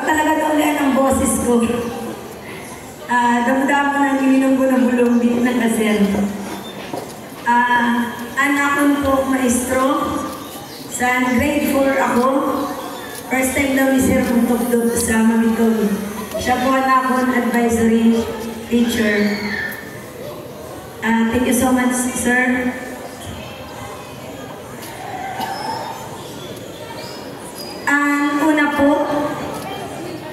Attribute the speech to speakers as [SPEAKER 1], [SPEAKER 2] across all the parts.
[SPEAKER 1] talaga naulian ang boses ko. Damdam na ininom ko na bulong din na kasel. Anakon po maestro. Sa grade 4 ako. First time daw ni Sir Muntugdog sa Mamitog. Siya po anakon advisory teacher. Thank you so much, sir. Una po,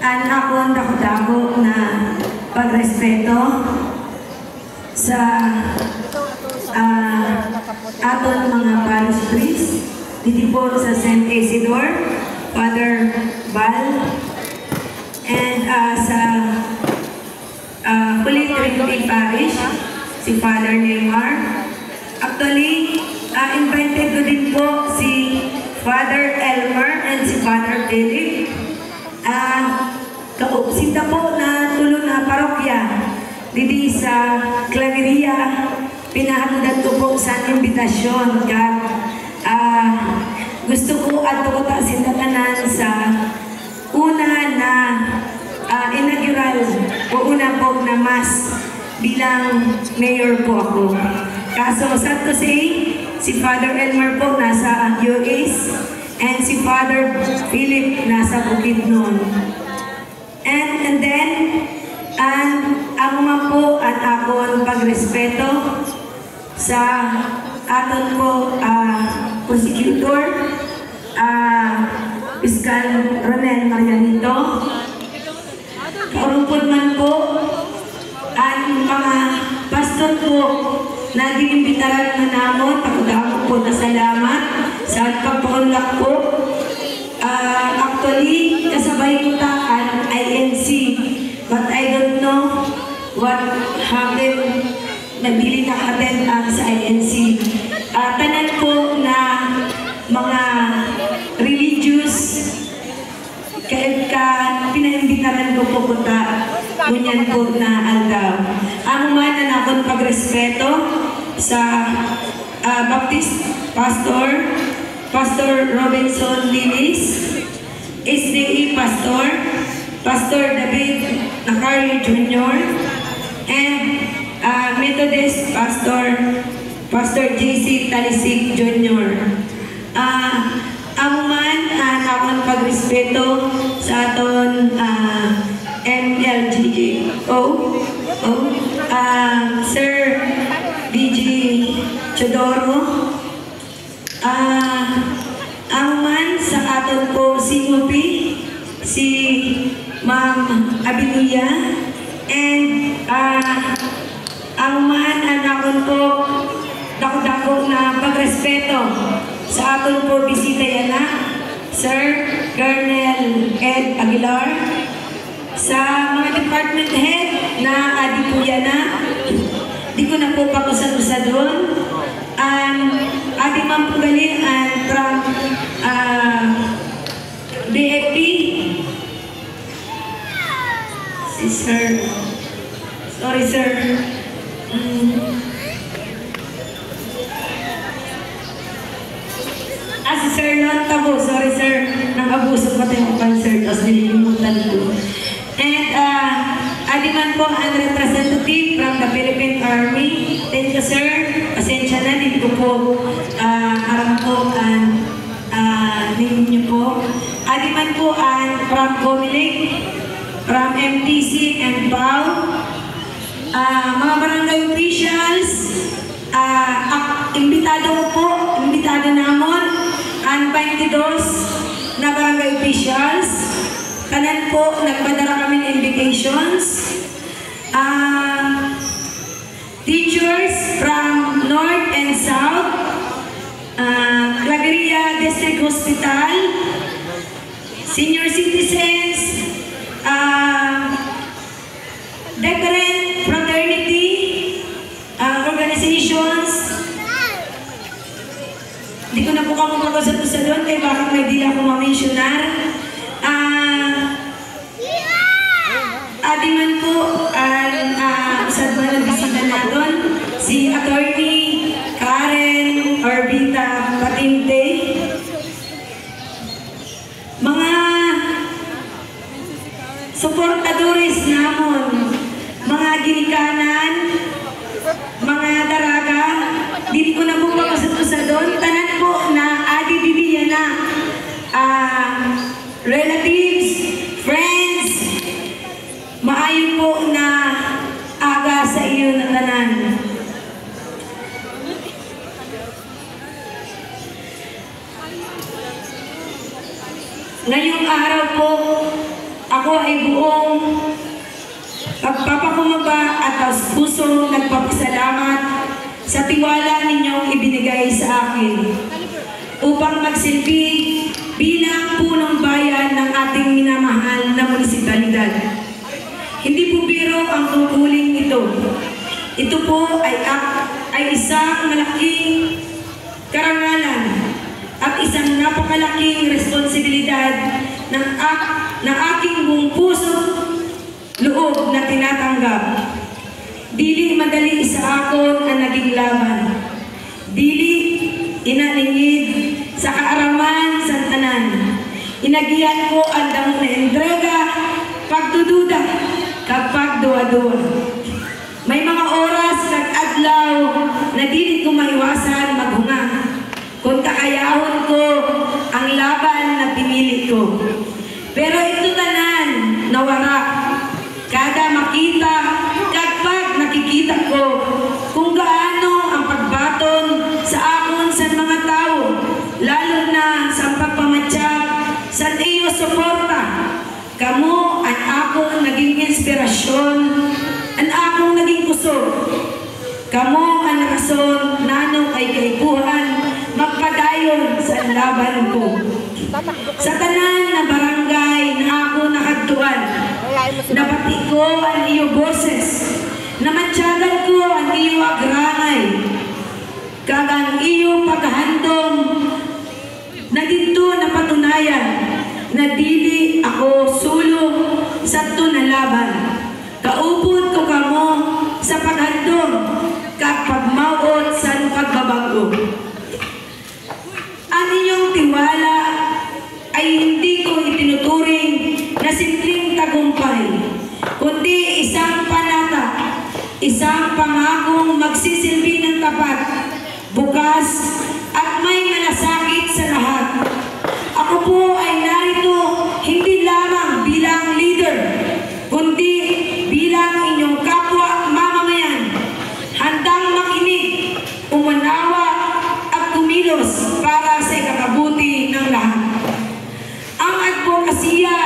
[SPEAKER 1] akong dako-dako na pagrespeto sa aton mga parish priest dito po sa St. Isidore, Father Bal, and sa Holy Trinity Parish, si Father Neymar. Actually, invited ko din po si Father Elmer and si Father Philip. Kaupsinta po na tulong na parokya dito sa Claveria. Pinahamudan ko po sa imbitasyon. Gusto ko at tukuta sindakanan sa una na inaugural o una po na mas bilang mayor po ako. Kaso sad to say, si Father Elmer po nasa US and si Father Philip nasa Bukidnon. And then, ako man po at akong pagrespeto sa aton po prosecutor, Fiscal Ronel Marianito. Karumpod man po ang mga pastor po na dinimbitaran na namon, pagdamo po na salamat sa pagpakunlak po. Actually, kasabay ko ang INC, but I don't know what happened. Nagdili na-attend ang sa INC. Tanan po na mga religious pinaimbitaran ko po punta kunyan po na aldaw. Ang man na akong pagrespeto sa Baptist Pastor Robinson Linis, SDE Pastor David Nakari Jr., and Methodist Pastor JC Talisik Jr. Ang man akong pagrespeto sa aton MLGO, Sir DJ Chodoro, ang man sa aton po COP, si Ma'am Abilia, and ang man anakon po dako-dako na pagrespeto sa aton po bisita yana, Sir Colonel Ed Aguilar, sa mga department head na adi po yana, di ko na po pakusad-usad doon. Adi man po gali from BFP, si Sir, sorry sir, si Sir Nontabo, sorry sir, nang-abuso pa tayong concert, tapos nililimutan ko. And adi man po ang representative from the Philippine Army. Thank you sir, pasensya na, din ko po aram po ang ninyo po. Adi man po ang from Comelec, from MTC and PAO, mga barangay officials, imbitado namon ang 22 na barangay officials. Kanan po, nagpadara kami ng invitations. Teachers from North and South, Claveria District Hospital, senior citizens, different fraternity organizations. Hindi ko na po kamo magkasal-usal doon, kaya baka may di ako ma-mentionar. Adi man po ang sa mga bisita natin, si Attorney Karen Orbita Patinte. Mga suportadores namon, mga ginikanan, mga daraga, dili ko na po makasutusa doon, tanan po na adi didiya na relatives, friends, maayo po na aga sa iyo na tanan. Ngayong araw po, ako ay buong pagpapakumbaba at pusong nagpapasalamat sa tiwala ninyong ibinigay sa akin upang magsilbi bilang punong bayan ng ating minamahal na munisipalidad. Hindi po biro ang tungkulin ito. Ito po ay isang malaking karangalan at isang napakalaking responsibilidad ng aking buong puso loob na tinatanggap. Dili madali sa akon ang naging laban. Dili inaningid sa kaaraman sa tanan. Inagiyan ko ang damo na entrega, pagdududa, kapag duwa-duwa. May mga oras kag adlaw na dili ko maiwasan maghunga. Kung kakayahon ko ang laban na pinili ko. Pero ito tanan nawara. Kada makita, kapag nakikita ko kung gaano ang pagbaton sa akon sa mga tao, lalo na sa pagpamatsyag sa iyo suporta. Kamo ang akong naging inspirasyon, ang akong naging kusog. Kamo ang rason nanong ay kaipuhan magpadayon sa laban ko. Sa tanan na barangay na ako nakagtuan, napati ko ang iyo boses, namatyagan ko ang iyo agrangay, kag ang iyo paghandom na dito napatunayan na dili ako sulong sa tunalaban. Kaupod ko kamo sa paghandom kag pagmawot sa pagbabago. Ang inyong tiwala ay hindi ko itinuturing na simpleng tagumpay, kundi isang panata, isang pangakong magsisilbi ng tapat, bukas at may malasakit sa lahat. Ako po ay narito hindi lamang bilang leader, kundi bilang inyong kapwa mamamayan, handang makinig, umanawa at kumilos para sa ikakabuti ng lahat. Ang advokasya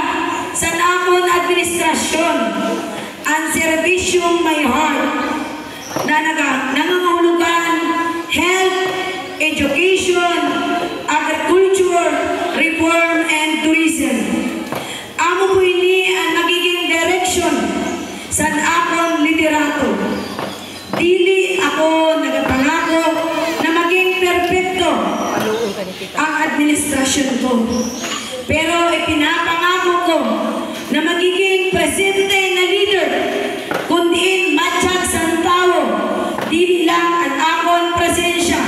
[SPEAKER 1] sa nakon administrasyon, ang serbisyong may heart na nangangahulugan health, education, agriculture, reform, and tourism. Amo po ini ang nagiging direction sa akong liderato. Dili ako nagapangako na maging perfecto ang administrasyon ko. Pero ipinapangako ko na magiging presente na leader, kundi matiyag sa tao, dili lang ang akong presensya,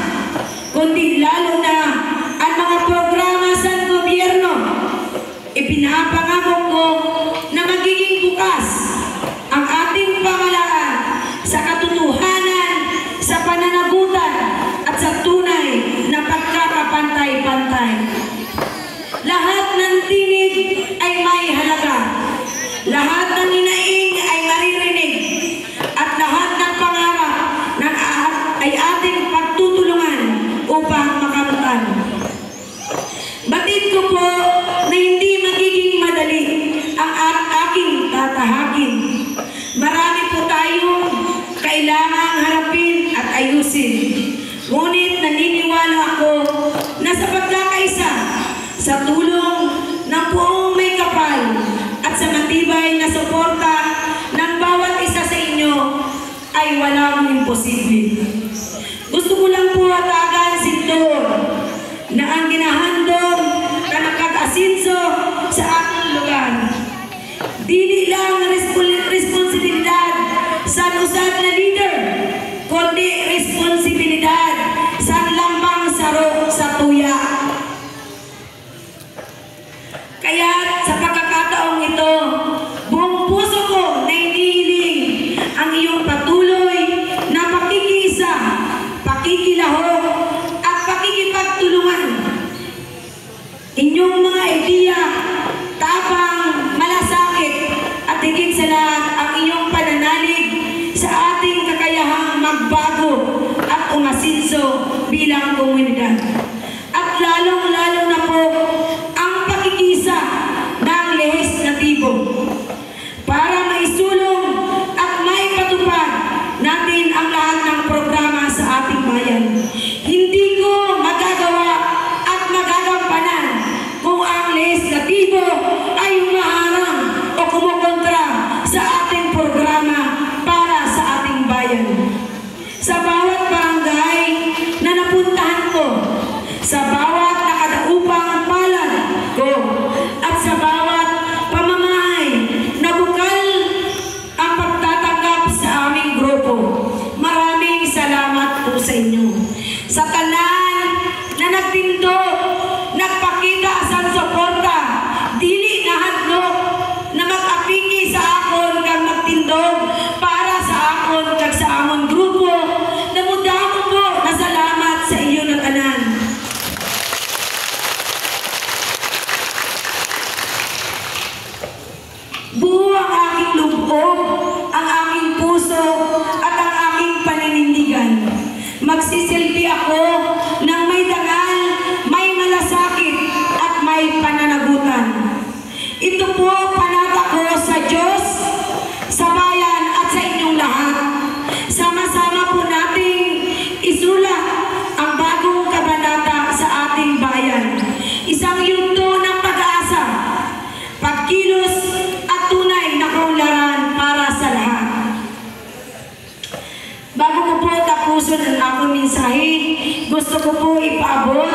[SPEAKER 1] kundi lalo na ang mga programa sa gobyerno. Ipinapangako ko na magiging bukas ang ating pamahalaan sa katotohanan, sa pananagutan at sa tunay na pagkakapantay-pantay. Lahat ng tinig ay may halaga. Lahat ng hinaing ay maririnig. At lahat ng pangarap ay ating pagtutulungan upang makamtan. Batid ko po na hindi magiging madali ang aking tatahakin. Marami po tayong kailangang harapin at ayusin. Ngunit naniniwala ako na sa pagkakaisa, sa tulong ng buong may kapal at sa matibay na suporta ng bawat isa sa inyo ay walang imposible. Gusto ko lang po hatagan sintor na ang ginahandog na nakag-asinso sa ating lugar. Dili lang responsibilidad sa usad na leader, kundi responsibilidad sa lambang sarok sa tuya. Kaya sa pagkakataong ito, pag-asinso bilang komunidad. At lalong-lalo na po ang pakikisa ng lehislatibo para maisulong at maipatupad natin ang lahat ng programa sa ating bayan. Hindi ko magagawa at magagampanan kung ang lehislatibo ay humaharang o kumukontra sa ating programa para sa ating bayan. Sa bawat barangay na napuntahan ko, sa bawat nakadaupang palad ko, at sa bawat pamamahay na bukal ang pagtatanggap sa aming grupo, maraming salamat po sa inyo. Sa tanan na nagtindog, nagpakita sa suporta, dili na hadlok na mag-apiki sa akon kang magtindog para sa akon kag sa amon grupo, namudamo po na salamat sa iyo na tanan. Buo ang aking lubog, ang aking puso, at ang aking paninindigan. Magsisilbi ako ng may dangal, may malasakit, at may pananagutan. Ito po panata ko sa Diyos, sa bayan, at sa inyong lahat. Sama-sama po nating isulat ang bagong kabanata sa ating bayan. Isang yugto ng pag-asa, pagkilos, at tunay na kaunlaran para sa lahat. Bago ko po tapusin ang akong mensahe, gusto ko po ipaabot